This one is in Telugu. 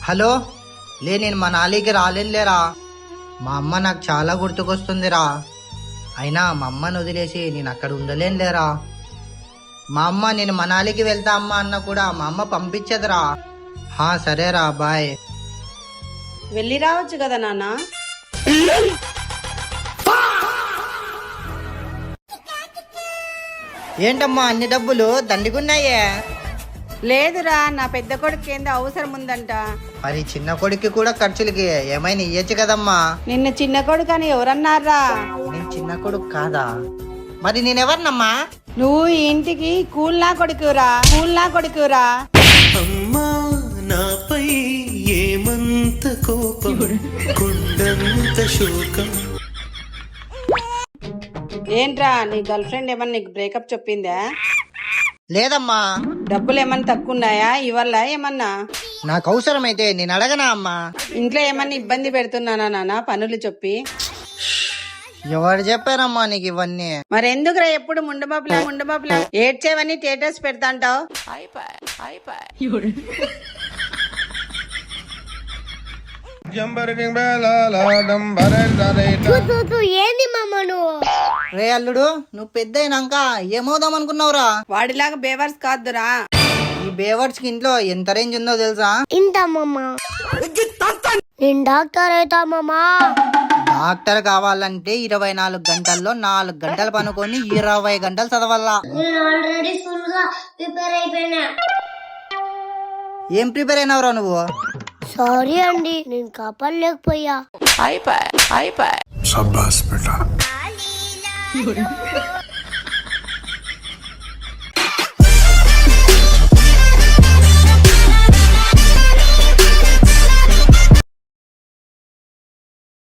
హలో నేను మనాలికి రాలేనులేరా. మా అమ్మ నాకు చాలా గుర్తుకొస్తుందిరా. అయినా మా అమ్మని వదిలేసి నేను అక్కడ ఉండలేనులేరా. మా అమ్మ నేను మనాలికి వెళ్తా అమ్మ అన్న కూడా మా అమ్మ పంపించదురా. సరేరా, బాయ్. వెళ్ళి రావచ్చు కదా నాన్న. ఏంటమ్మా అన్ని డబ్బులు దండిగున్నాయే? లేదురా, నా పెద్ద కొడుకు ఏందో అవసరం ఉందంట. మరి చిన్న కొడుకు కూడా ఖర్చులకి ఏమైనా ఇయ్యచ్చు కదమ్మా. నిన్న చిన్న కొడుకు అని ఎవరన్నారా? నేను చిన్న కొడుకు కాదా? మరి నేనెవరినమ్మా? నువ్వు ఈ ఇంటికి కూల్నా కొడుకురా. అమ్మా నాపై ఏమంత కోపం, కొండంత శోకం. ఏంట్రా, నీ గర్ల్ ఫ్రెండ్ ఏమన్నా నీకు బ్రేకప్ చెప్పిందా? లేదమ్మా. డబ్బులు ఏమన్నా తక్కువ ఉన్నాయా ఇవల్ల ఏమన్నా? నాకు అవసరమైతే నేను అడగనా అమ్మా? ఇంట్లో ఏమన్నా ఇబ్బంది పెడుతున్నానా నాన్న పనులు చెప్పి? ఎవరు చెప్పారమ్మా నీకు ఇవన్నీ? మరెందుకురా ఎప్పుడు ముండబాబులా ఏడ్చేవని థియేటర్స్ పెడతాంటావు? ఏంది మామ నువ్వు? రే అల్లుడు, నువ్వు పెద్ద అయినాక ఏమవుదాం అనుకున్నావురా? వాడిలాగా బేవర్స్ కాదురా. ఈ బేవర్స్ కి ఇంట్లో ఎంత రేంజ్ ఉందో తెలుసా? ఇంత మామ నేను డాక్టర్ అవుతా మామా. డాక్టర్ కావాలంటే 24 గంటల్లో 4 గంటలు పనుకొని 20 గంటలు చదవాలా. నేను ఆల్రెడీ ఫుల్ గా ప్రిపేర్ అయిపోయినా. ఏం ప్రిపేర్ అయినావురా నువ్వు? సారీ అండి, నేను కాపాడలేకపోయా. शाबाश बेटा.